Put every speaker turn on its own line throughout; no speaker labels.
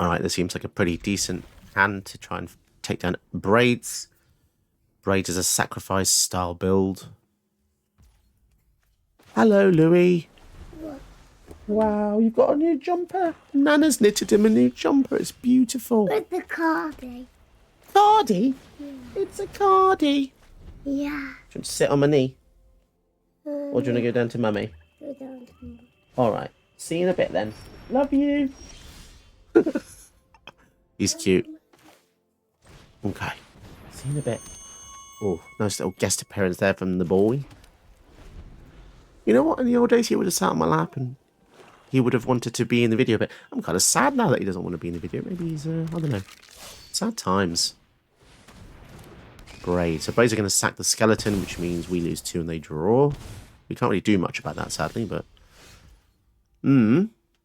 Alright, this seems like a pretty decent hand to try and take down Braids. Braids is a sacrifice style build. Hello, Louis.
What?
Wow, you've got a new jumper. Nana's knitted him a new jumper. It's beautiful.
With the cardi.
Cardi?
Yeah.
It's a cardi.
Yeah.
Do you want to sit on my knee? Or do you want to go down to Mummy?
Go down to me.
Alright, see you in a bit then. Love you. He's cute. Okay, see you in a bit. Oh, nice little guest appearance there from the boy. You know what? In the old days, he would have sat on my lap and he would have wanted to be in the video. But I'm kind of sad now that he doesn't want to be in the video. Maybe he's, I don't know. Sad times. Braid. So Braids are going to sack the skeleton, which means we lose 2 and they draw. We can't really do much about that, sadly, but...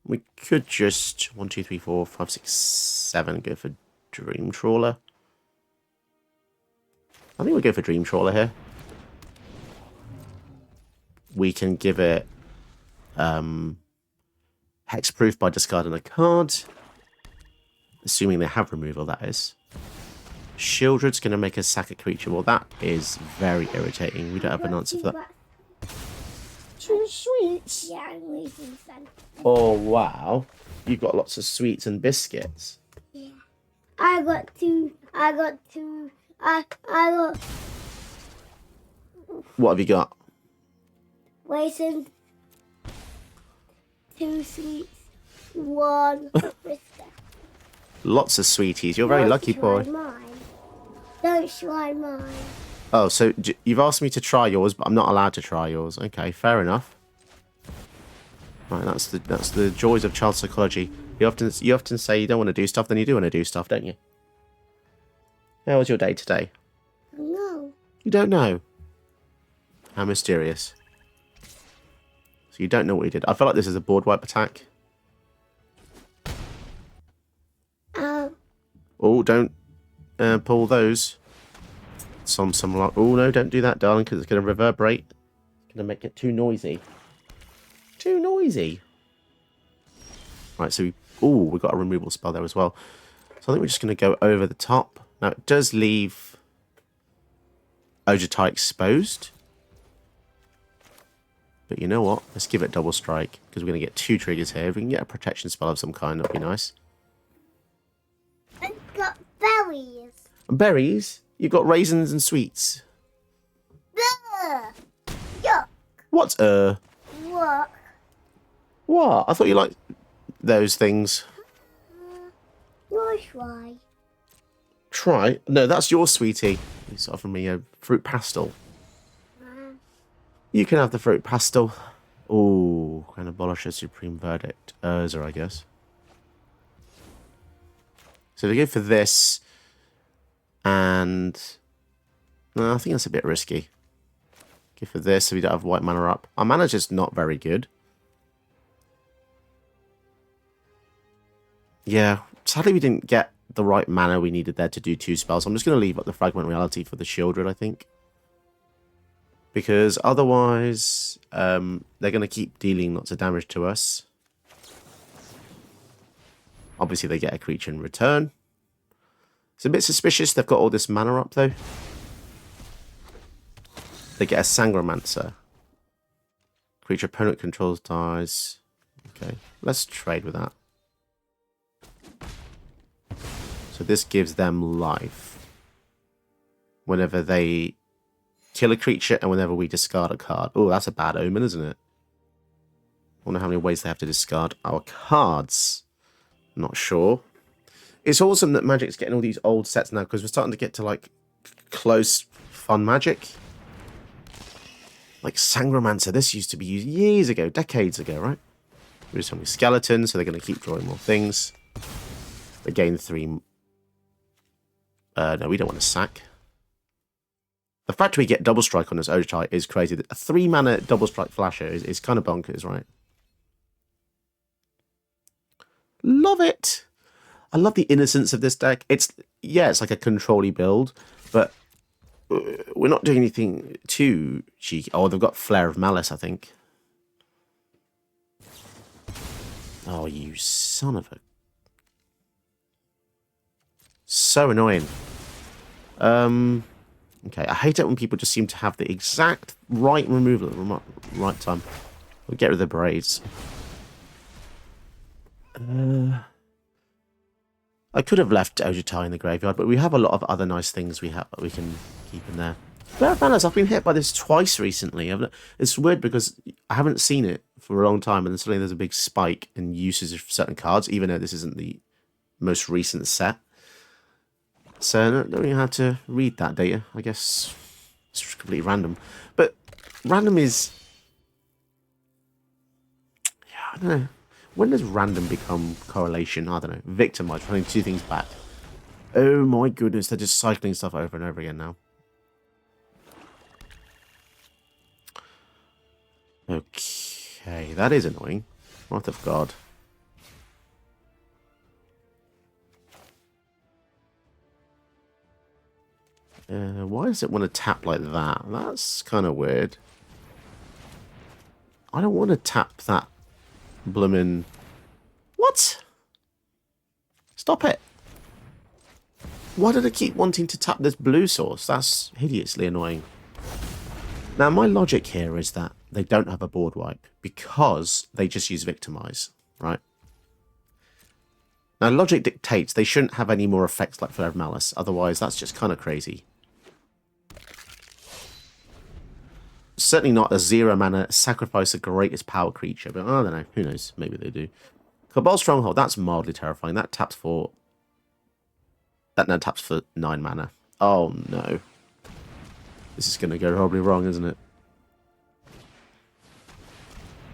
we could just 1, 2, 3, 4, 5, 6, 7 go for Dream Trawler. I think we'll go for Dream Trawler here. We can give it hexproof by discarding a card. Assuming they have removal, that is. Shieldred's going to make us sack a creature. Well, that is very irritating. We don't have an answer for that. 2 sweets?
Yeah, I'm losing some.
Oh, wow. You've got lots of sweets and biscuits.
Yeah. I got 2. I got.
What have you got?
Raisins. 2 sweets. 1 biscuit.
Lots of sweeties. You're a very
Don't
lucky
try
boy.
Mine. Don't try mine.
Oh, so you've asked me to try yours, but I'm not allowed to try yours. Okay, fair enough. Right, that's the joys of child psychology. You often say you don't want to do stuff, then you do want to do stuff, don't you? How was your day today?
No.
You don't know. How mysterious. So you don't know what you did. I feel like this is a board wipe attack. Oh, don't pull those. Some like. Oh no, don't do that, darling, because it's going to reverberate. It's going to make it too noisy. Too noisy. Right, so we got a removal spell there as well. So I think we're just going to go over the top. Now it does leave Ojutai exposed. But you know what? Let's give it double strike, because we're going to get 2 triggers here. If we can get a protection spell of some kind, that'd be nice.
I've got berries.
Berries? You've got raisins and sweets.
Yuck.
What's
What?
What? I thought you liked those things.
Nice try.
Try? No, that's your sweetie. He's offering me a fruit pastel. You can have the fruit pastel. Ooh, can abolish a supreme verdict. Urza, I guess. So we go for this. And no, I think that's a bit risky. Go for this so we don't have white mana up. Our mana's just not very good. Yeah, sadly we didn't get the right mana we needed there to do 2 spells. I'm just going to leave up the Fragment Reality for the Shieldred, I think. Because otherwise, they're going to keep dealing lots of damage to us. Obviously, they get a creature in return. It's a bit suspicious they've got all this mana up, though. They get a Sangromancer. Creature opponent controls dies. Okay, let's trade with that. So this gives them life. Whenever they kill a creature and whenever we discard a card. Oh, that's a bad omen, isn't it? I wonder how many ways they have to discard our cards. Not sure. It's awesome that Magic's getting all these old sets now, because we're starting to get to, like, close, fun Magic. Like Sangromancer, this used to be used years ago, decades ago, right? We're just having skeletons, so they're going to keep drawing more things. They gain 3... no, we don't want to sack. The fact we get double strike on this Ojutai is crazy. A 3-mana double strike flasher is kind of bonkers, right? Love it! I love the innocence of this deck. It's like a control-y build, but we're not doing anything too cheeky. Oh, they've got Flare of Malice, I think. Oh, you son of a... So annoying. Okay, I hate it when people just seem to have the exact right removal at the right time. We'll get rid of the braids. I could have left Ojutai in the graveyard, but we have a lot of other nice things we can keep in there. I've been hit by this twice recently. It's weird because I haven't seen it for a long time, and then suddenly there's a big spike in usage of certain cards, even though this isn't the most recent set. So I don't really have to read that data. I guess it's just completely random. But random is... yeah, I don't know. When does random become correlation? I don't know. Victimize, running two things back. Oh my goodness, they're just cycling stuff over and over again now. Okay, that is annoying. Wrath of God. Why does it want to tap like that? That's kind of weird. I don't want to tap that bloomin'... What? Stop it. Why did I keep wanting to tap this blue source? That's hideously annoying. Now, my logic here is that they don't have a board wipe because they just use Victimize, right? Now, logic dictates they shouldn't have any more effects like Flare of Malice. Otherwise, that's just kind of crazy. Certainly not a 0 mana sacrifice the greatest power creature, but I don't know. Who knows? Maybe they do. Cabal Stronghold, that's mildly terrifying. That taps for... that now taps for 9 mana. Oh, no. This is going to go horribly wrong, isn't it?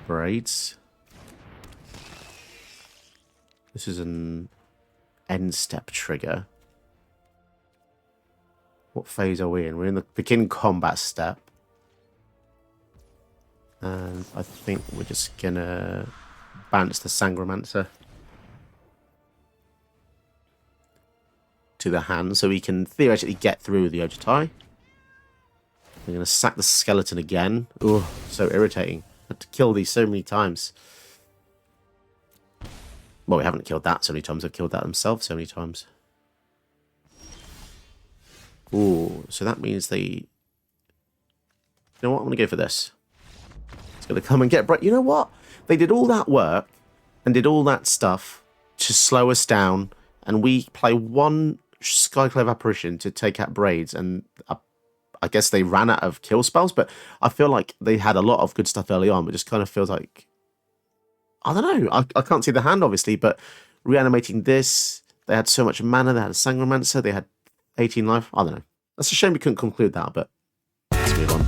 Braids. This is an end step trigger. What phase are we in? We're in the begin combat step. And I think we're just going to bounce the Sangromancer to the hand so we can theoretically get through the Ojutai. We're going to sack the skeleton again. Oh, so irritating. I had to kill these so many times. Well, we haven't killed that so many times. I've killed that themselves so many times. Oh, so that means they... You know what? I'm going to go for this. It's going to come and get... You know what? They did all that work and did all that stuff to slow us down, and we play one Skyclave Apparition to take out Braids, and I guess they ran out of kill spells, but I feel like they had a lot of good stuff early on, but just kind of feels like... I don't know. I can't see the hand, obviously, but reanimating this, they had so much mana, they had a Sangromancer, they had 18 life. I don't know. That's a shame we couldn't conclude that, but let's move on.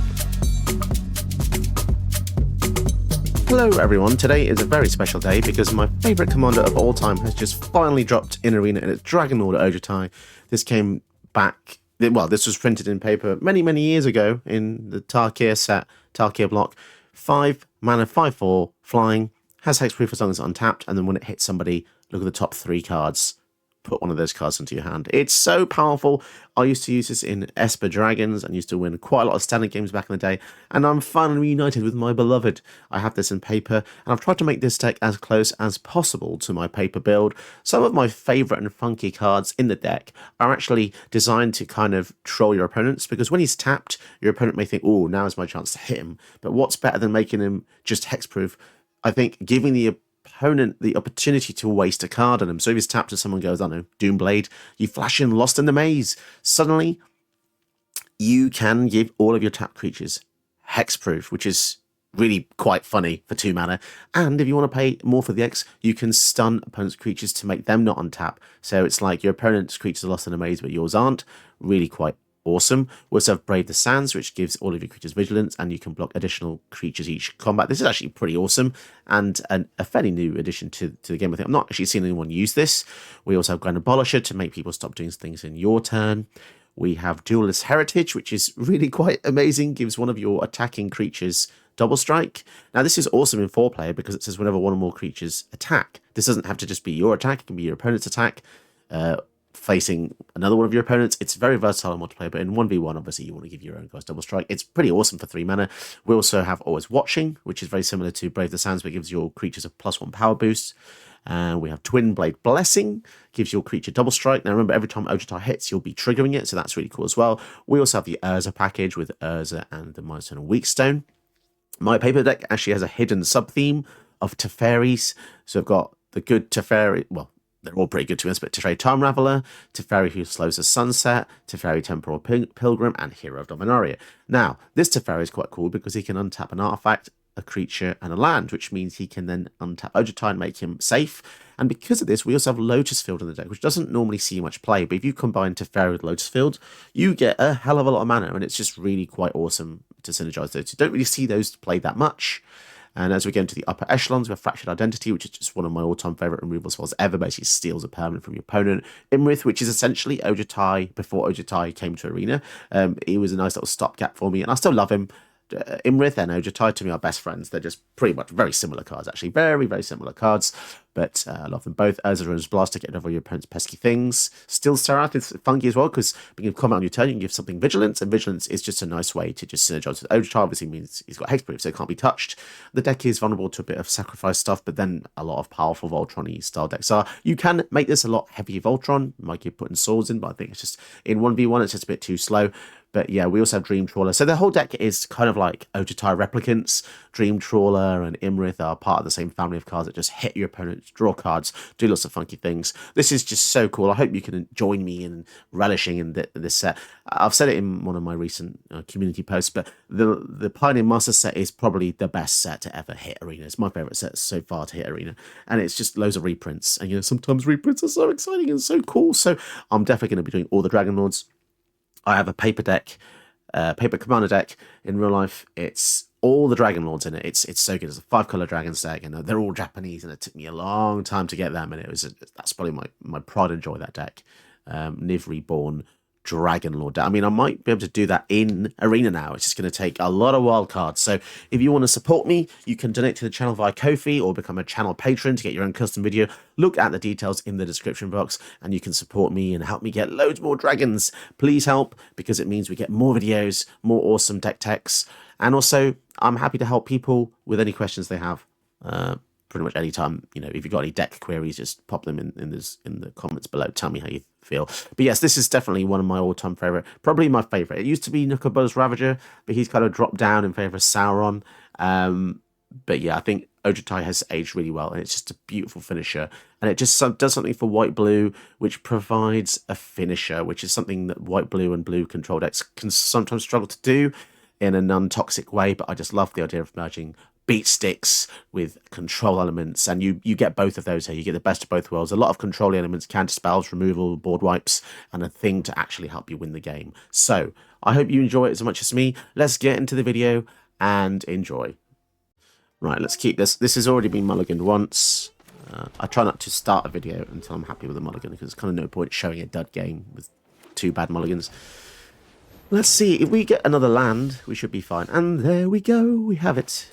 Hello everyone, today is a very special day because my favourite commander of all time has just finally dropped in Arena, and it's Dragonlord Ojutai. This came back, well, this was printed in paper many, many years ago in the Tarkir set, Tarkir block. 5 mana, 5/4, flying, has hexproof as long as it's untapped, and then when it hits somebody, look at the top 3 cards. Put one of those cards into your hand. It's so powerful. I used to use this in Esper Dragons and used to win quite a lot of standard games back in the day, and I'm finally reunited with my beloved. I have this in paper, and I've tried to make this deck as close as possible to my paper build. Some of my favourite and funky cards in the deck are actually designed to kind of troll your opponents, because when he's tapped, your opponent may think, oh, now is my chance to hit him. But what's better than making him just hexproof? I think giving the opponent the opportunity to waste a card on him. So if he's tapped and someone goes, I don't know, Doomblade, you flash in Lost in the Maze. Suddenly, you can give all of your tapped creatures hexproof, which is really quite funny for 2 mana. And if you want to pay more for the X, you can stun opponent's creatures to make them not untap. So it's like your opponent's creatures are Lost in the Maze, but yours aren't. Really quite awesome. We also have Brave the Sands, which gives all of your creatures vigilance, and you can block additional creatures each combat. This is actually pretty awesome, and a fairly new addition to the game. I think I'm not actually seeing anyone use this. We also have Grand Abolisher to make people stop doing things in your turn. We have Duelist Heritage, which is really quite amazing. Gives one of your attacking creatures double strike. Now, this is awesome in 4-player because it says whenever one or more creatures attack. This doesn't have to just be your attack. It can be your opponent's attack. Facing another one of your opponents. It's very versatile in multiplayer, but in 1v1, obviously, you want to give your own guys double strike. It's pretty awesome for 3 mana. We also have Always Watching, which is very similar to Brave the Sands, but gives your creatures a +1 power boost. And we have Twin Blade Blessing, gives your creature double strike. Now remember, every time Ojutai hits, you'll be triggering it, so that's really cool as well. We also have the Urza package with Urza and the Monotone Weak Stone. My paper deck actually has a hidden sub-theme of Teferis. So I've got the good Teferi, well, they're all pretty good to us, but Teferi Time Raveler, Teferi Who Slows the Sunset, Teferi Temporal Pilgrim, and Hero of Dominaria. Now, this Teferi is quite cool because he can untap an artifact, a creature, and a land, which means he can then untap Ojutai and make him safe. And because of this, we also have Lotus Field in the deck, which doesn't normally see much play, but if you combine Teferi with Lotus Field, you get a hell of a lot of mana, and it's just really quite awesome to synergize those. You don't really see those played that much. And as we get into the upper echelons, we have Fractured Identity, which is just one of my all-time favourite removal spells ever. Basically steals a permanent from your opponent. Imrith, which is essentially Ojutai before Ojutai came to Arena. He was a nice little stopgap for me, and I still love him. Imrith and Ojutai to me are best friends. They're just pretty much very similar cards, actually. Very, very similar cards. But I love them both. Urza and Blaster get over your opponent's pesky things. Still Serath is funky as well, because when you comment on your turn, you can give something Vigilance, and Vigilance is just a nice way to just synergize with Ojutai. Obviously means he's got Hexproof, so it can't be touched. The deck is vulnerable to a bit of sacrifice stuff, but then a lot of powerful Voltron-y style decks are. You can make this a lot heavier Voltron, like you're putting swords in, but I think it's just, in 1v1, it's just a bit too slow. But yeah, we also have Dream Trawler. So the whole deck is kind of like Ojutai replicants. Dream Trawler and Imrith are part of the same family of cards that just hit your opponent, draw cards, do lots of funky things. This is just so cool. I hope you can join me in relishing in this set. I've said it in one of my recent community posts, but the Pioneer Master set is probably the best set to ever hit Arena. It's my favourite set so far to hit Arena. And it's just loads of reprints. And, you know, sometimes reprints are so exciting and so cool. So I'm definitely going to be doing all the Dragonlords. I have a paper deck, paper commander deck in real life. It's all the Dragonlords in it. It's so good. It's a 5-color Dragons deck, and they're all Japanese, and it took me a long time to get them. And that's probably my pride and joy, that deck. Niv Reborn Dragonlord deck. I mean, I might be able to do that in Arena now. It's just going to take a lot of wild cards. So if you want to support me, you can donate to the channel via Ko-fi or become a channel patron to get your own custom video. Look at the details in the description box, and you can support me and help me get loads more dragons. Please help, because it means we get more videos, more awesome deck techs. And also, I'm happy to help people with any questions they have. Pretty much any time. You know, if you've got any deck queries, just pop them in the comments below. Tell me how you feel. But yes, this is definitely one of my all-time favorite. Probably my favorite. It used to be Nukabu's Ravager, but he's kind of dropped down in favor of Sauron. But yeah, I think Ojutai has aged really well, and it's just a beautiful finisher. And it just does something for white-blue, which provides a finisher, which is something that white-blue and blue control decks can sometimes struggle to do in a non-toxic way. But I just love the idea of merging beat sticks with control elements, and you get both of those here. You get the best of both worlds. A lot of control elements, counter spells, removal, board wipes, and a thing to actually help you win the game. So I hope you enjoy it as much as me. Let's get into the video and enjoy. Right, let's keep this. This has already been mulliganed once. I try not to start a video until I'm happy with the mulligan, because there's kind of no point showing a dud game with 2 bad mulligans. Let's see, if we get another land, we should be fine. And there we go, we have it.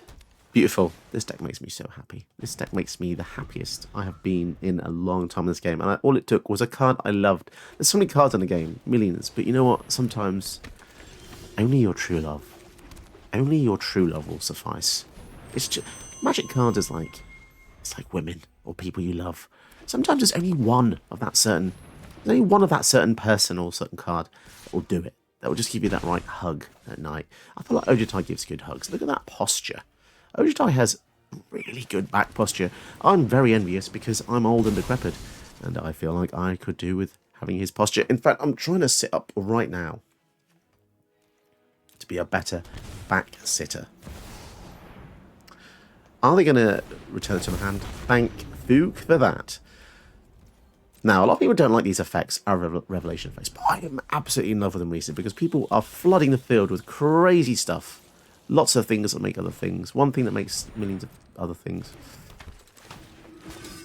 Beautiful. This deck makes me so happy. This deck makes me the happiest I have been in a long time in this game. And all it took was a card I loved. There's so many cards in the game, millions. But you know what? Sometimes only your true love will suffice. It's just, Magic cards is like, it's like women or people you love. Sometimes there's only one of that certain person or certain card that will do it. That will just give you that right hug at night. I feel like Ojutai gives good hugs. Look at that posture. Ojutai has really good back posture. I'm very envious because I'm old and decrepit, and I feel like I could do with having his posture. In fact, I'm trying to sit up right now to be a better back sitter. Are they going to return it to my hand? Thank Fook for that. Now, a lot of people don't like these effects, our revelation effects, but I am absolutely in love with them recently because people are flooding the field with crazy stuff. Lots of things that make other things. One thing that makes millions of other things.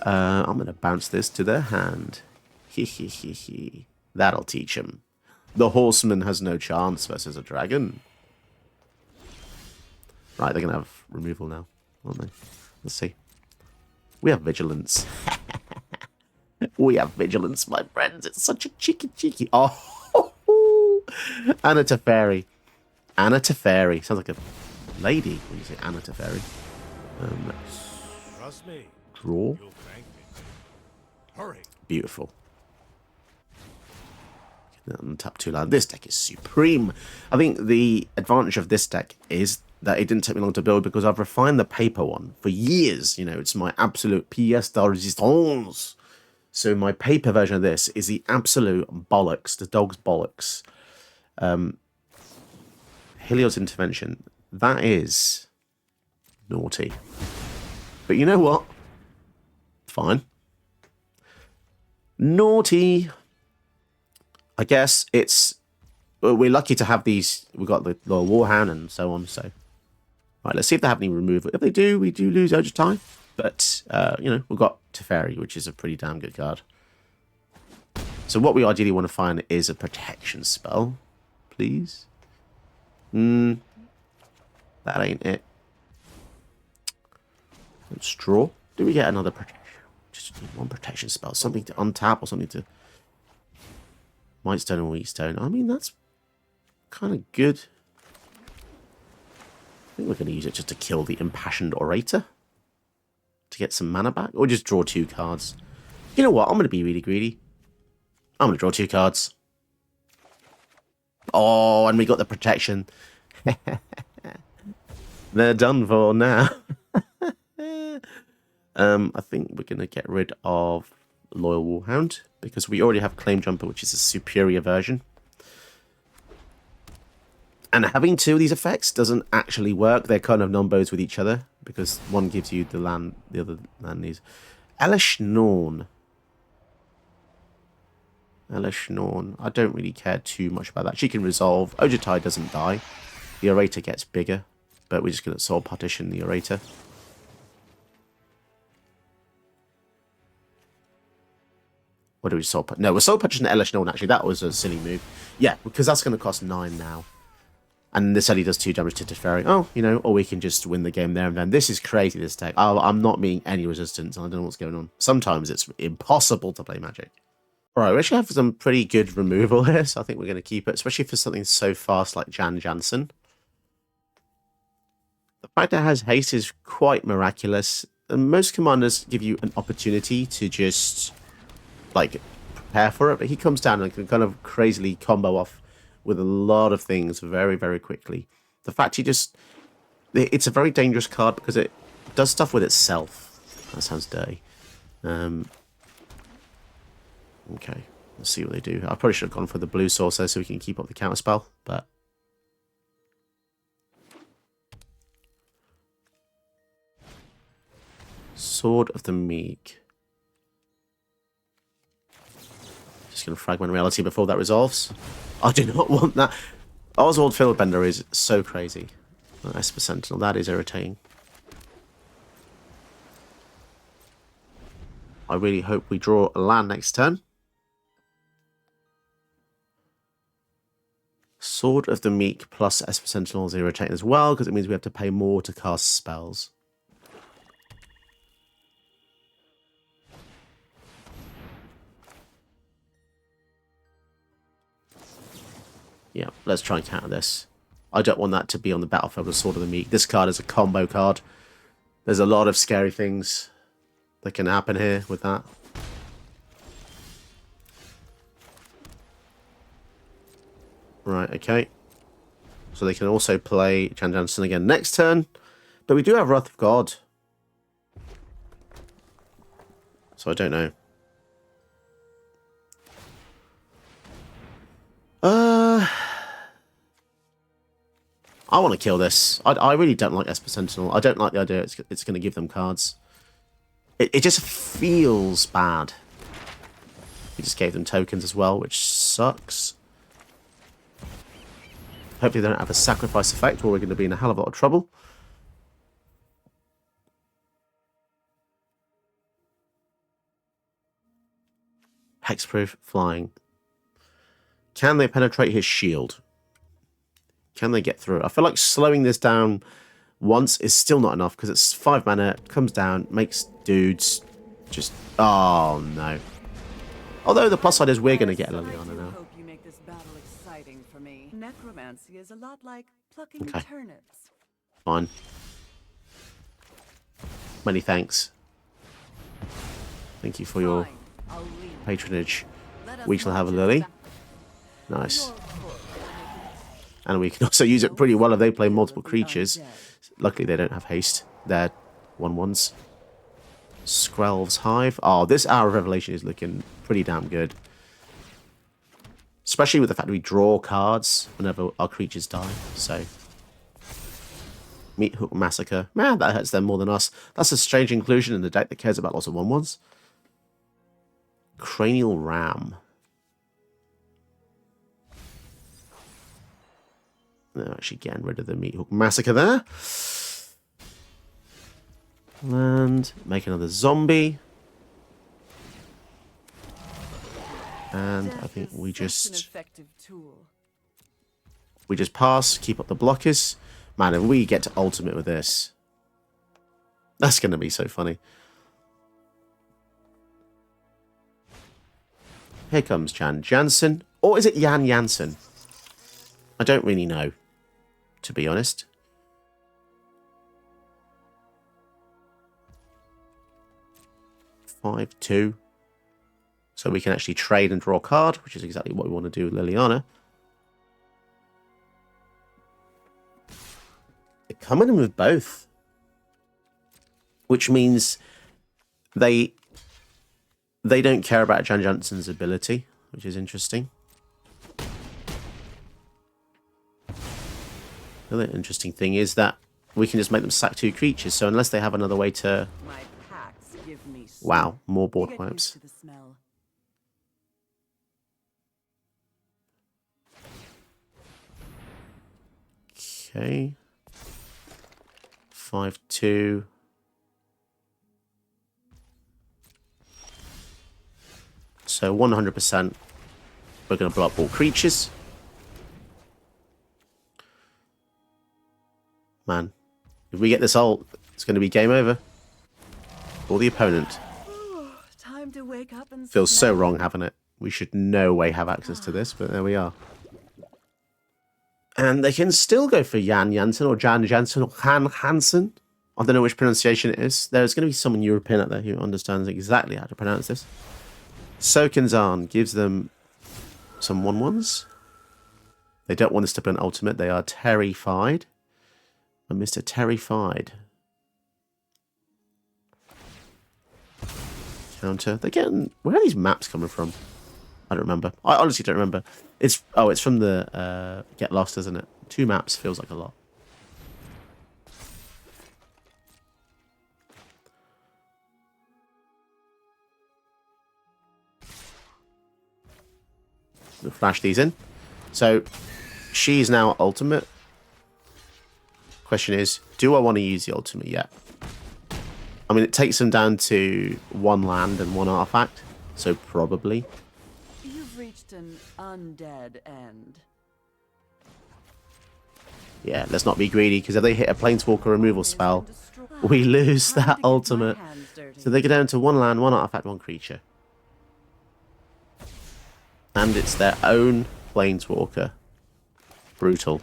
I'm going to bounce this to their hand. That'll teach him. The horseman has no chance versus a dragon. Right, they're going to have removal now, aren't they? Let's see. We have vigilance. We have vigilance, my friends. It's such a cheeky. Oh, Anna Teferi. Anna Teferi. Sounds like a lady when you say Anna Teferi. Let's
Trust me.
draw.
Hurry.
Beautiful. Untap 2 land. This deck is supreme. I think the advantage of this deck is that it didn't take me long to build because I've refined the paper one for years. You know, it's my absolute pièce de résistance. So my paper version of this is the absolute bollocks, the dog's bollocks. Helios Intervention. That is naughty. But you know what? Fine. Naughty. I guess it's... We're lucky to have these. We've got the Loyal Warhound and so on. So, right, let's see if they have any removal. If they do, we do lose Ojutai. But, you know, we've got Teferi, which is a pretty damn good card. So what we ideally want to find is a protection spell. Please. That ain't it. Let's draw. Do we get another protection? Just need one protection spell. Something to untap or something to... Mightstone or Wheatstone. I mean, that's kind of good. I think we're going to use it just to kill the Impassioned Orator. To get some mana back. Or just draw 2 cards. You know what? I'm going to be really greedy. I'm going to draw 2 cards. Oh, and we got the protection. They're done for now. I think we're going to get rid of Loyal Warhound because we already have Claim Jumper, which is a superior version. And having 2 of these effects doesn't actually work. They're kind of numbos with each other because one gives you the land, the other land needs. Elish Norn. Elish Norn. I don't really care too much about that. She can resolve. Ojutai doesn't die. The Orator gets bigger, but we're just going to soul partition the Orator. What do we soul partition? No, we're soul partition Elish Norn, actually. That was a silly move. Yeah, because that's going to cost 9 now. And this only does 2 damage to Teferi. Oh, you know, or we can just win the game there and then. This is crazy, this deck. Oh, I'm not meeting any resistance. I don't know what's going on. Sometimes it's impossible to play Magic. Alright, we actually have some pretty good removal here, so I think we're going to keep it, especially for something so fast like Jan Jansen. The fact that it has haste is quite miraculous. And most commanders give you an opportunity to just, like, prepare for it, but he comes down and can kind of crazily combo off with a lot of things very, very quickly. The fact he just... It's a very dangerous card because it does stuff with itself. That sounds dirty. Okay, let's see what they do. I probably should have gone for the blue Sorcerer so we can keep up the counterspell, but... Sword of the Meek. Just going to fragment reality before that resolves. I do not want that. Oswald Fieldbender is so crazy. Esper Sentinel, that is irritating. I really hope we draw a land next turn. Sword of the Meek plus Esper Sentinel is irritating as well, because it means we have to pay more to cast spells. Yeah, let's try and counter this. I don't want that to be on the battlefield with Sword of the Meek. This card is a combo card. There's a lot of scary things that can happen here with that. Right, okay. So they can also play Jan Jansen again next turn. But we do have Wrath of God. So I don't know. I want to kill this. I really don't like Esper Sentinel. I don't like the idea it's going to give them cards. It just feels bad. He just gave them tokens as well, which sucks. Hopefully they don't have a sacrifice effect or we're going to be in a hell of a lot of trouble. Hexproof, flying. Can they penetrate his shield? Can they get through it? I feel like slowing this down once is still not enough because it's 5 mana, comes down, makes dudes just... Oh, no. Although the plus side is we're going to get Liliana now.
Hope you make this battle exciting for me. Necromancy is a lot like plucking
Okay.
turnips.
Fine. Many thanks. Thank you for your
I'll leave.
patronage,
Let us
we shall have a
march
lily.
back.
Nice.
Your court
And we can also use it pretty well if they play
will
multiple
be
creatures.
undead.
Luckily, they don't have haste. They're 1/1s. Skrelv's Hive. Oh, this Hour of Revelation is looking pretty damn good. Especially with the fact that we draw cards whenever our creatures die. So, Meat Hook Massacre. Man, that hurts them more than us. That's a strange inclusion in the deck that cares about lots of 1/1s. Cranial Ram. No, actually getting rid of the Meat Hook Massacre there. And make another zombie. And I think we just pass, keep up the blockers. Man, if we get to ultimate with this, that's going to be so funny. Here comes Jan Jansen. Or is it Jan Jansen? I don't really know, to be honest. Five, 2. So we can actually trade and draw a card, which is exactly what we want to do with Liliana. They're coming in with both. Which means they don't care about Jan Jansen's ability, which is interesting. The other interesting thing is that we can just make them sack 2 creatures, so unless they have another way to...
My packs give me
Wow, more board
Get
wipes.
used to the smell.
Okay. 5/2. So 100%. We're going to blow up all creatures. Man, if we get this ult, it's going to be game over. For the opponent.
Time to wake up and
Feels so
smell.
wrong having it. We should no way have access to this, but there we are. And they can still go for Jan Jansen or Jan Jansen or Han Hansen. I don't know which pronunciation it is. There's going to be someone European out there who understands exactly how to pronounce this. Sokinzan gives them some 1/1s. They don't want this to be an ultimate. They are terrified. And Mr. Terrified. Counter. They're getting... Where are these maps coming from? I don't remember. I honestly don't remember. It's from the Get Lost, isn't it? 2 maps feels like a lot. We'll flash these in. So she's now ultimate. Question is, do I want to use the ultimate yet? I mean, it takes them down to 1 land and 1 artifact, so probably.
You've reached an undead end.
Yeah, let's not be greedy, because if they hit a Planeswalker removal spell, we lose that ultimate. So they go down to 1 land, 1 artifact, 1 creature. And it's their own Planeswalker. Brutal.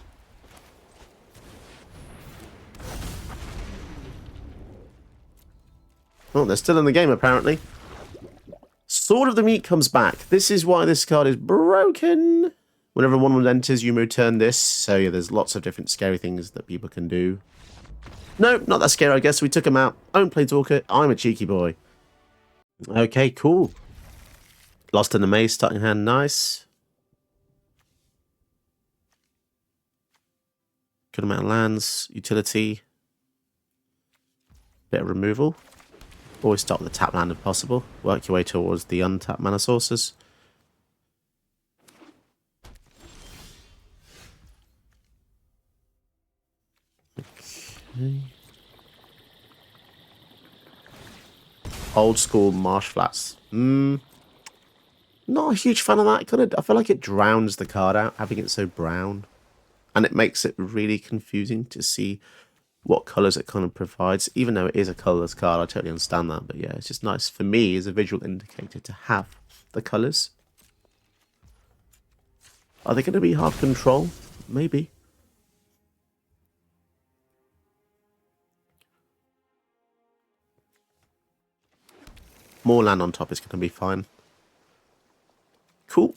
Oh, they're still in the game, apparently. Sword of the Meat comes back. This is why this card is broken. Whenever one enters, you return this. So, yeah, there's lots of different scary things that people can do. No, not that scary, I guess. We took him out. Own Planeswalker. I'm a cheeky boy. Okay, cool. Lost in the Maze, starting hand, nice. Good amount of lands, utility. Bit of removal. Always start with the tap land if possible. Work your way towards the untapped mana sources. Okay. Old school marsh flats. Not a huge fan of that. I feel like it drowns the card out, having it so brown. And it makes it really confusing to see what colours it kind of provides. Even though it is a colourless card, I totally understand that. But yeah, it's just nice for me as a visual indicator to have the colours. Are they going to be hard control? Maybe. More land on top is going to be fine. Cool.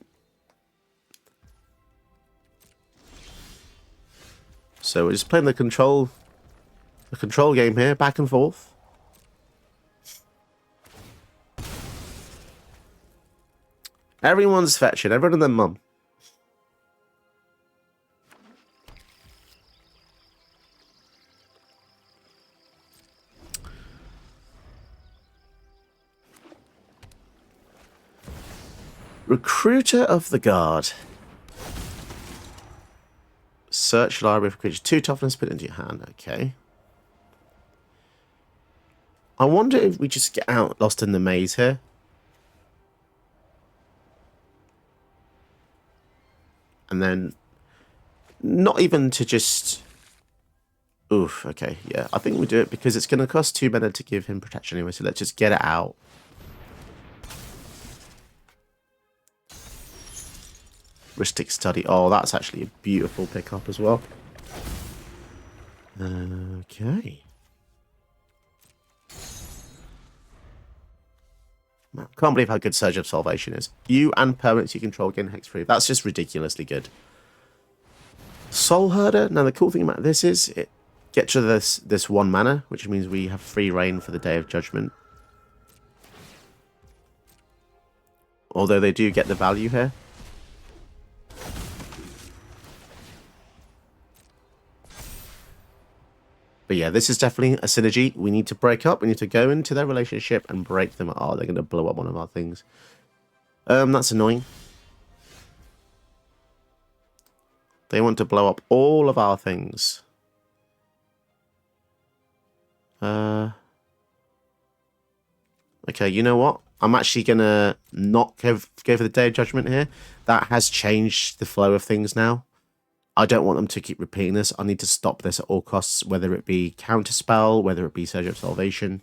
So we're just playing the control game here, back and forth. Everyone's fetching, everyone and their mum. Recruiter of the Guard. Search library for creatures. 2 toughness, put it into your hand. Okay. I wonder if we just get out lost in the maze here. And then not even to just... Oof, okay, yeah. I think we do it because it's going to cost 2 mana to give him protection anyway, so let's just get it out. Ristic Study. Oh, that's actually a beautiful pickup as well. Okay. Man, can't believe how good Surge of Salvation is. You and permanents you control gain hex-free. That's just ridiculously good. Soul Herder. Now, the cool thing about this is it gets to this 1 mana, which means we have free reign for the Day of Judgment. Although they do get the value here. But yeah, this is definitely a synergy we need to break up. We need to go into their relationship and break them. Oh, they're going to blow up one of our things. That's annoying. They want to blow up all of our things. Okay, you know what? I'm actually going to not go for the Day of Judgment here. That has changed the flow of things now. I don't want them to keep repeating this. I need to stop this at all costs, whether it be Counterspell, whether it be Surge of Salvation.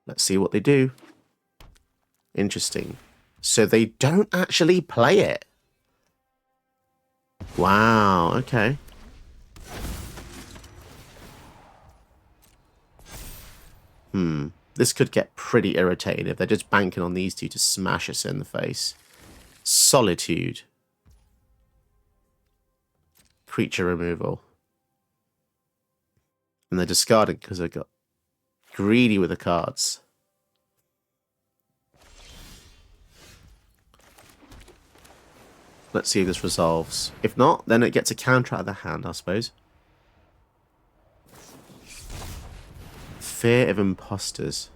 Let's see what they do. Interesting. So they don't actually play it. Wow, okay. This could get pretty irritating if they're just banking on these two to smash us in the face. Solitude. Creature removal. And they're discarding because they got greedy with the cards. Let's see if this resolves. If not, then it gets a counter out of the hand, I suppose. Fear of imposters.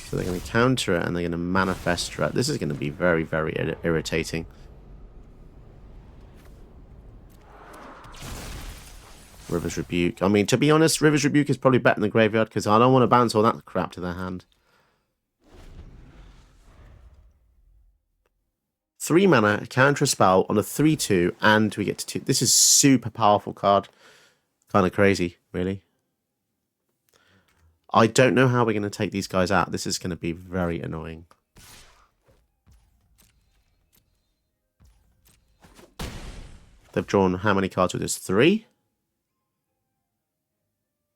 So they're going to counter it and they're going to manifest threat. This is going to be very, very irritating. River's Rebuke. I mean, to be honest, River's Rebuke is probably better in the graveyard because I don't want to bounce all that crap to their hand. 3 mana, counter a spell on a 3/2, and we get to 2. This is super powerful card. Kind of crazy, really. I don't know how we're going to take these guys out. This is going to be very annoying. They've drawn how many cards with this? 3?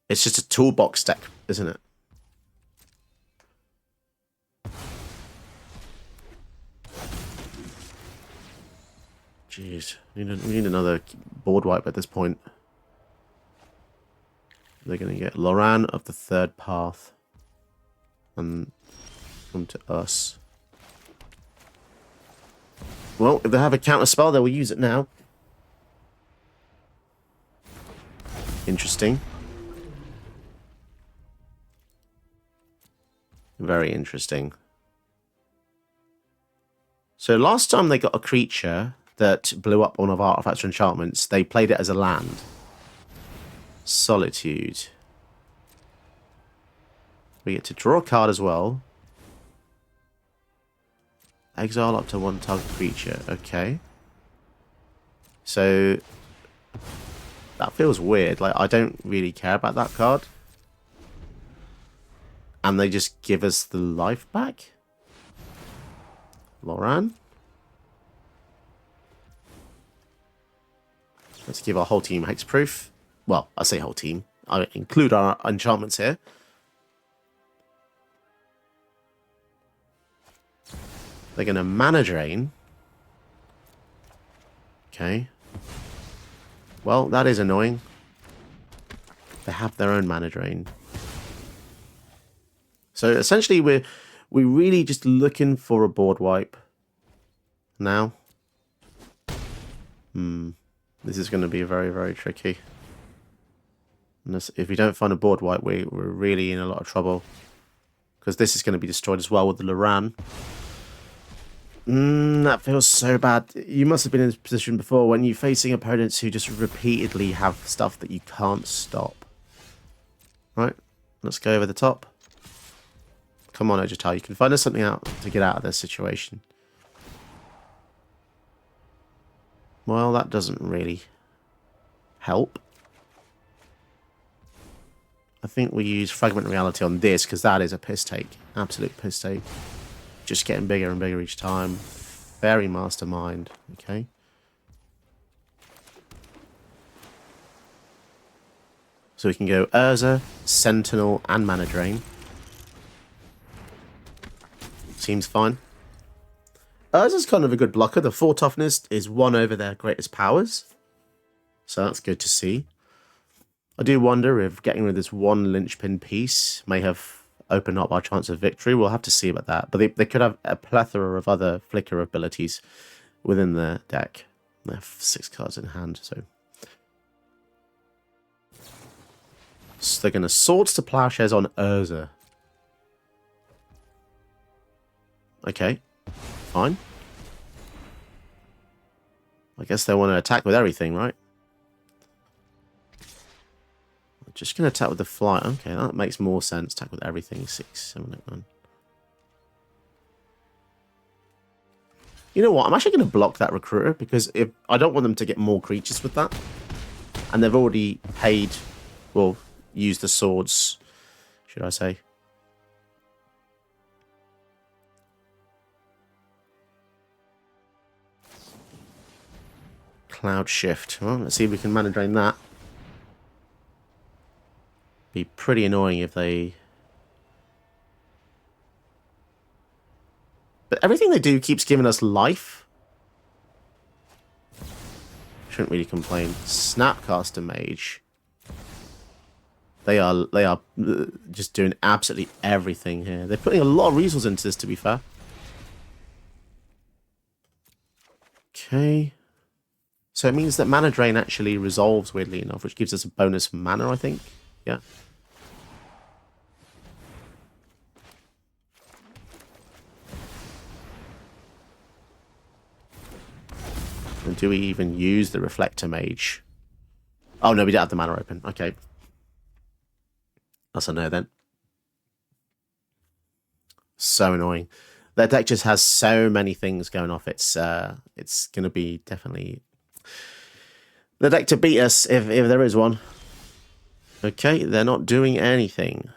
It's just a toolbox deck, isn't it? Jeez, we need another board wipe at this point. They're going to get Loran of the Third Path and come to us. Well, if they have a counter spell, they will use it now. Interesting. Very interesting. So last time they got a creature that blew up one of our artifacts or enchantments, they played it as a land. Solitude. We get to draw a card as well. Exile up to 1 target creature. Okay. So that feels weird. Like, I don't really care about that card. And they just give us the life back? Loran? Let's give our whole team hexproof. Well, I say whole team. I include our enchantments here. They're going to mana drain. Okay. Well, that is annoying. They have their own mana drain. So essentially, we're really just looking for a board wipe now. This is going to be very, very tricky. And if we don't find a board wipe, we're really in a lot of trouble. Because this is going to be destroyed as well with the Loran. That feels so bad. You must have been in this position before when you're facing opponents who just repeatedly have stuff that you can't stop. Right, let's go over the top. Come on, Ojutai, you can find us something out to get out of this situation. Well, that doesn't really help. I think we use Fragment Reality on this because that is a piss take. Absolute piss take. Just getting bigger and bigger each time. Very mastermind. Okay. So we can go Urza, Sentinel, and Mana Drain. Seems fine. Urza's kind of a good blocker. The 4 toughness is 1 over their greatest powers. So that's good to see. I do wonder if getting rid of this 1 linchpin piece may have opened up our chance of victory. We'll have to see about that. But they could have a plethora of other flicker abilities within the deck. They have 6 cards in hand, so they're going to Swords to Plowshares on Urza. Okay, fine. I guess they want to attack with everything, right? I'm just going to attack with the flight. Okay, that makes more sense. Attack with everything. 6, 7, 8, 9. You know what? I'm actually going to block that recruiter because if I don't want them to get more creatures with that. And they've already paid, well, used the swords, should I say. Cloud Shift. Well, let's see if we can mana drain that. Be pretty annoying if they... But everything they do keeps giving us life. Shouldn't really complain. Snapcaster Mage. They are just doing absolutely everything here. They're putting a lot of resources into this, to be fair. Okay. So it means that Mana Drain actually resolves, weirdly enough, which gives us a bonus mana, I think. Yeah. And do we even use the Reflector Mage? Oh, no, we don't have the mana open. Okay. That's a no, then. So annoying. Their deck just has so many things going off. It's going to be definitely the deck to beat us if there is one. Okay, they're not doing anything.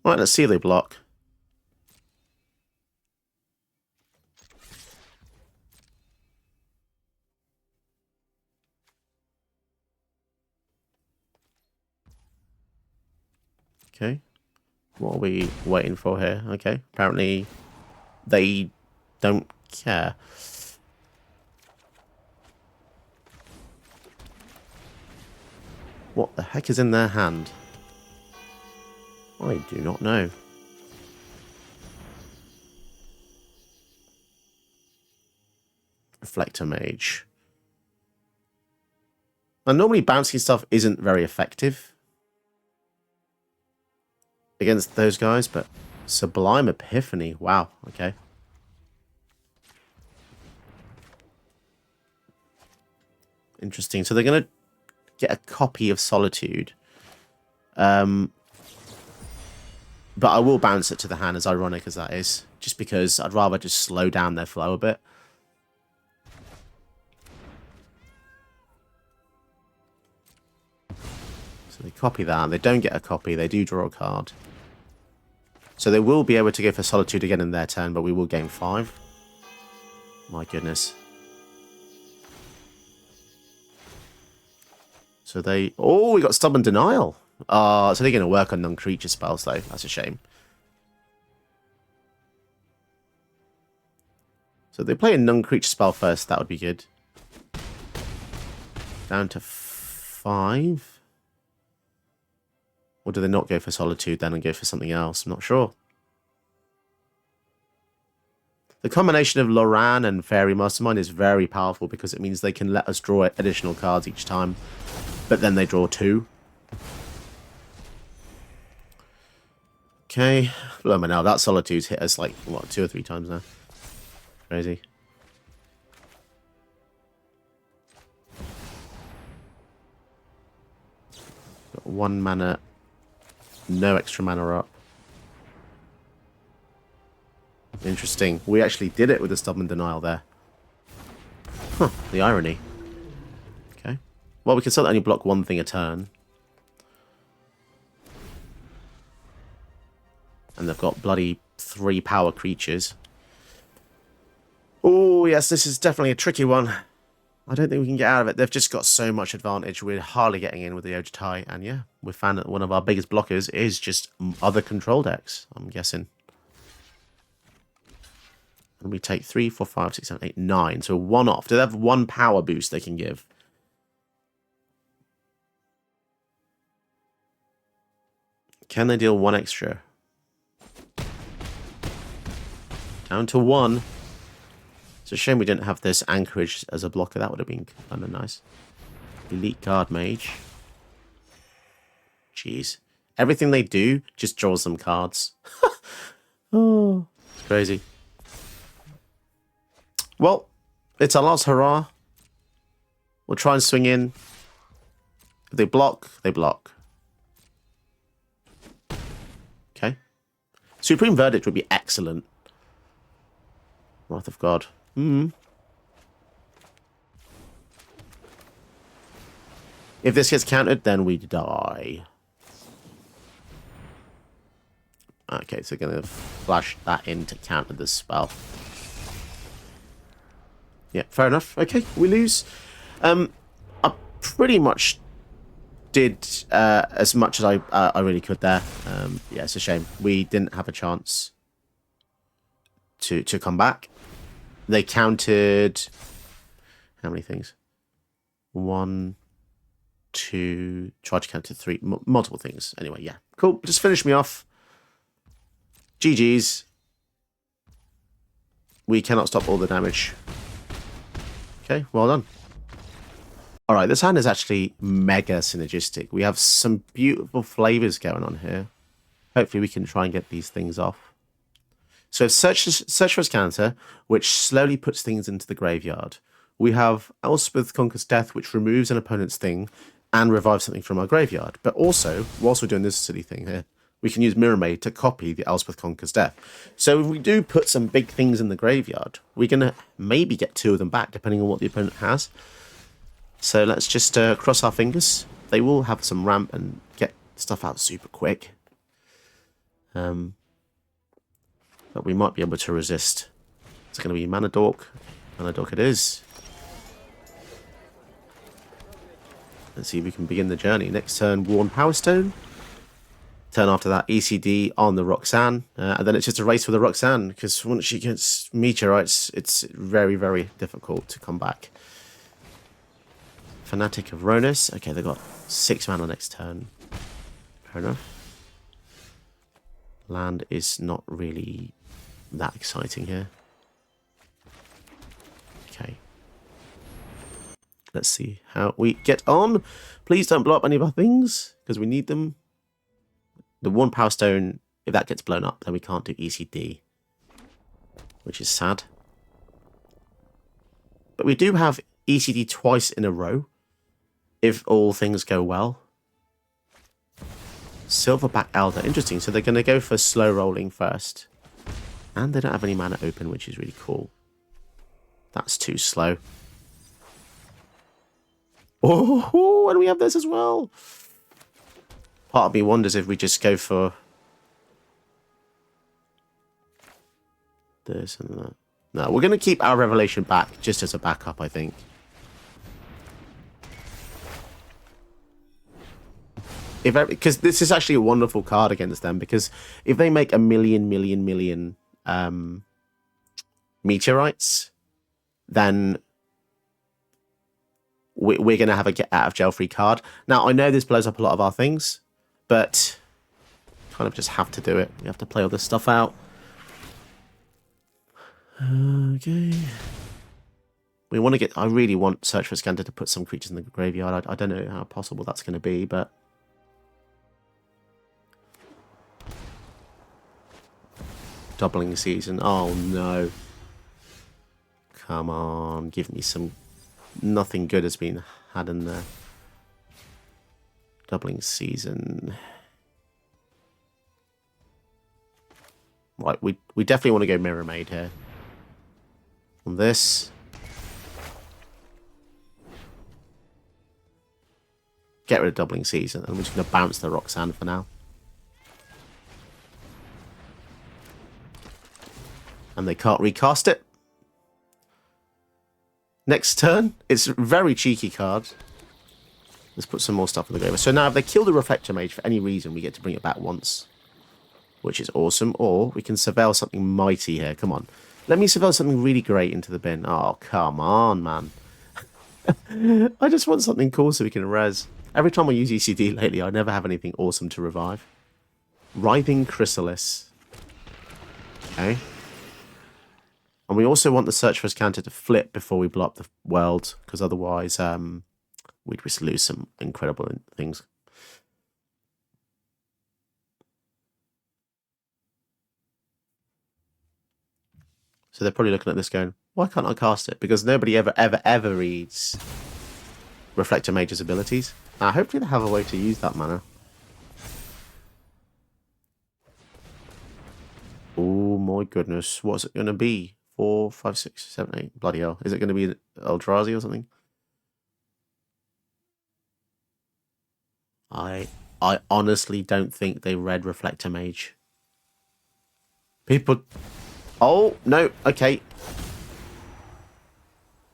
Right, let's see if they block. Okay. What are we waiting for here? Okay. Apparently they don't care. What the heck is in their hand? I do not know. Reflector Mage. Now, normally bouncing stuff isn't very effective against those guys, but Sublime Epiphany. Wow, okay. Interesting. So they're going to get a copy of Solitude. But I will bounce it to the hand, as ironic as that is. Just because I'd rather just slow down their flow a bit. So they copy that. They don't get a copy. They do draw a card. So they will be able to go for Solitude again in their turn, but we will gain 5. My goodness. So they... Oh, we got Stubborn Denial. So they're going to work on non-creature spells, though. That's a shame. So if they play a non-creature spell first, that would be good. Down to 5. Or do they not go for Solitude then and go for something else? I'm not sure. The combination of Loran and Fairy Mastermind is very powerful because it means they can let us draw additional cards each time. But then they draw 2. Okay. Blow me now. That Solitude's hit us like, what, 2 or 3 times now. Crazy. Got 1 mana. No extra mana up. Interesting. We actually did it with the Stubborn Denial there. Huh. The irony. Okay. Well, we can still only block 1 thing a turn. And they've got bloody 3 power creatures. Oh, yes, this is definitely a tricky one. I don't think we can get out of it. They've just got so much advantage. We're hardly getting in with the Ojutai. And yeah, we found that one of our biggest blockers is just other control decks, I'm guessing. And we take 3, 4, 5, 6, 7, 8, 9. So 1 off. Do they have 1 power boost they can give? Can they deal 1 extra? Down to 1. It's a shame we didn't have this Anchorage as a blocker. That would have been kind of nice. Elite Guard Mage. Jeez. Everything they do just draws them cards. Oh, it's crazy. Well, it's our last hurrah. We'll try and swing in. If they block, they block. Okay. Supreme Verdict would be excellent. Wrath of God. If this gets countered, then we die. Okay, so we're going to flash that in to counter this spell. Yeah, fair enough. Okay, we lose. I pretty much did as much as I really could there. Yeah, it's a shame. We didn't have a chance to come back. They counted... How many things? 1, 2... Tried to counter 3. Multiple things. Anyway, yeah. Cool. Just finish me off. GG's. We cannot stop all the damage. Okay, well done. Alright, this hand is actually mega synergistic. We have some beautiful flavors going on here. Hopefully we can try and get these things off. So search for its counter, which slowly puts things into the graveyard. We have Elspeth Conquers Death, which removes an opponent's thing and revives something from our graveyard. But also, whilst we're doing this silly thing here, we can use Mirror Maid to copy the Elspeth Conquers Death. So if we do put some big things in the graveyard, we're going to maybe get 2 of them back, depending on what the opponent has. So let's just cross our fingers. They will have some ramp and get stuff out super quick. But we might be able to resist. It's going to be Mana Dork. Mana Dork it is. Let's see if we can begin the journey. Next turn, Worn Power Stone. Turn after that, ECD on the Roxanne. And then it's just a race for the Roxanne, because once she gets Meteorites, it's very, very difficult to come back. Fanatic of Ronus. Okay, they've got 6 mana next turn. Fair enough. Land is not really that exciting here. Okay. Let's see how we get on. Please don't blow up any of our things, because we need them. The 1 Power Stone, if that gets blown up, then we can't do ECD, which is sad. But we do have ECD twice in a row, if all things go well. Silverback Elder, interesting. So they're going to go for slow rolling first. And they don't have any mana open, which is really cool. That's too slow. Oh, and we have this as well. Part of me wonders if we just go for this and that. No, we're going to keep our Revelation back just as a backup, I think. Because this is actually a wonderful card against them, because if they make a million meteorites, then we're going to have a get out of jail free card. Now, I know this blows up a lot of our things, but kind of just have to do it. We have to play all this stuff out. Okay. We want to get... I really want Search for Scanter to put some creatures in the graveyard. I don't know how possible that's going to be, but... Doubling season. Oh, no. Come on. Give me some... Nothing good has been had in there. Doubling season. Right, we definitely want to go Mirror Maid here. On this. Get rid of Doubling Season. And we're just going to bounce the Roxanne for now. And they can't recast it. Next turn. It's a very cheeky card. Let's put some more stuff in the graveyard. So now if they kill the Reflector Mage for any reason, we get to bring it back once. Which is awesome. Or we can surveil something mighty here. Come on. Let me surveil something really great into the bin. Oh, come on, man. I just want something cool so we can res. Every time I use ECD lately, I never have anything awesome to revive. Writhing Chrysalis. Okay. And we also want the Search for Scanter to flip before we blow up the world, because otherwise we'd just lose some incredible things. So they're probably looking at this going, why can't I cast it? Because nobody ever reads Reflector Mage's abilities. Now, hopefully they have a way to use that mana. Oh my goodness. What's it going to be? 4, 5, 6, 7, 8. Bloody hell. Is it going to be Eldrazi or something? I honestly don't think they read Reflector Mage. People... Oh, no. Okay.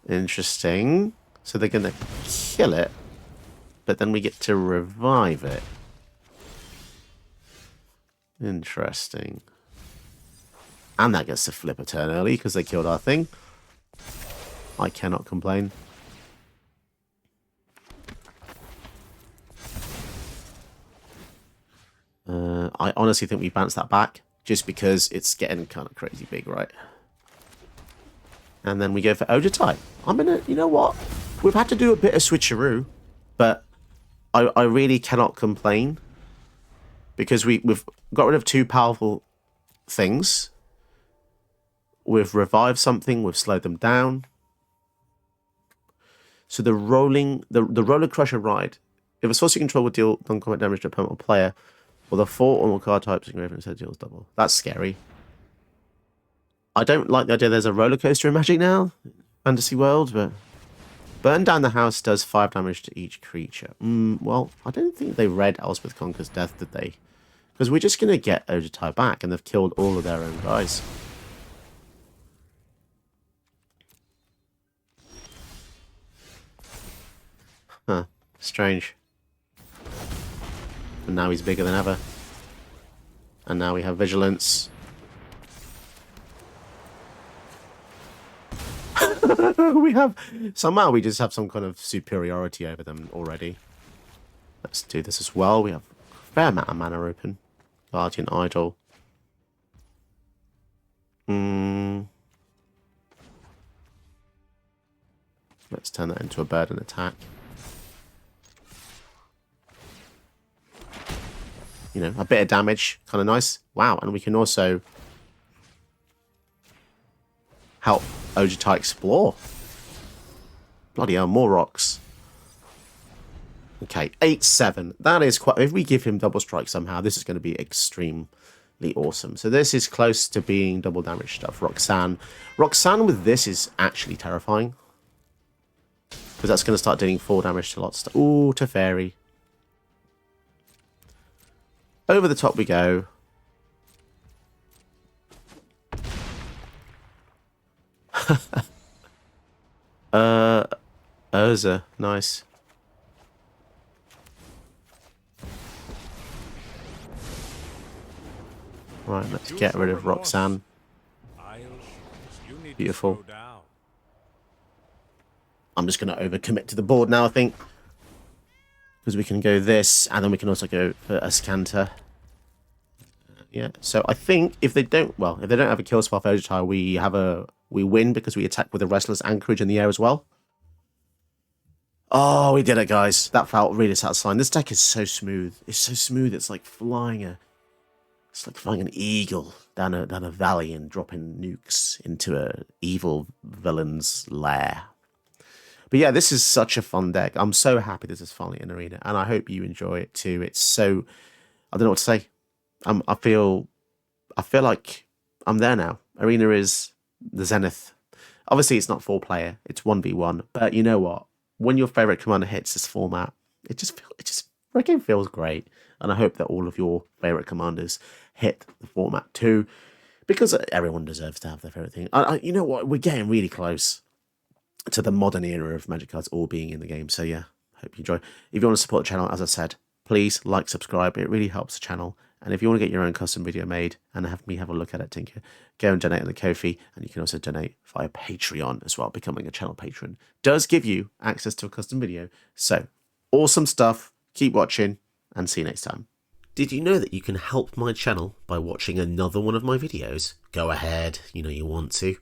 Interesting. So they're going to kill it, but then we get to revive it. Interesting. And that gets to flip a turn early because they killed our thing. I cannot complain. I honestly think we bounce that back just because it's getting kind of crazy big, right? And then we go for Ojutai. I'm gonna, you know what? We've had to do a bit of switcheroo, but I really cannot complain because we've got rid of 2 powerful things. We've revived something. We've slowed them down. So the Roller Crusher Ride. If a source you control would deal non-combat damage to a permanent player, or the 4 or more card types engraved instead deals double. That's scary. I don't like the idea there's a roller coaster in Magic now, Fantasy World, but Burn Down the House does 5 damage to each creature. Well, I don't think they read Elspeth Conquers Death, did they? Because we're just going to get Ojutai back, and they've killed all of their own guys. Huh. Strange. And now he's bigger than ever. And now we have Vigilance. Somehow we just have some kind of superiority over them already. Let's do this as well. We have a fair amount of mana open. Guardian Idol. Let's turn that into a bird and attack. You know, a bit of damage. Kind of nice. Wow, and we can also help Ojutai explore. Bloody hell, more rocks. Okay, 8-7. That is quite... If we give him double strike somehow, this is going to be extremely awesome. So this is close to being double damage stuff. Roxanne. Roxanne with this is actually terrifying. Because that's going to start dealing 4 damage to lots of stuff. Ooh, Teferi. Over the top we go. Urza, nice. Right, let's get rid of Roxanne. Beautiful. I'm just going to overcommit to the board now, I think. Because we can go this, and then we can also go for a Scanter. Yeah, so I think if they don't, well, if they don't have a kill spell for Ojutai, we win because we attack with a Restless Anchorage in the air as well. Oh, we did it, guys. That felt really satisfying. This deck is so smooth. It's so smooth. It's like flying an eagle down a valley and dropping nukes into a evil villain's lair. But yeah, this is such a fun deck. I'm so happy this is finally in Arena, and I hope you enjoy it too. It's so, I don't know what to say. I feel like I'm there now. Arena is the zenith. Obviously, it's not 4-player; it's 1v1. But you know what? When your favorite commander hits this format, it just freaking feels great. And I hope that all of your favorite commanders hit the format too, because everyone deserves to have their favorite thing. You know what? We're getting really close to the modern era of Magic cards all being in the game. So yeah, hope you enjoy. If you want to support the channel, as I said, please like, subscribe. It really helps the channel. And if you want to get your own custom video made and have me have a look at it, Tinker, go and donate on the Ko-fi, and you can also donate via Patreon as well. Becoming a channel patron does give you access to a custom video. So awesome stuff. Keep watching, and see you next time. Did you know that you can help my channel by watching another one of my videos? Go ahead, you know you want to.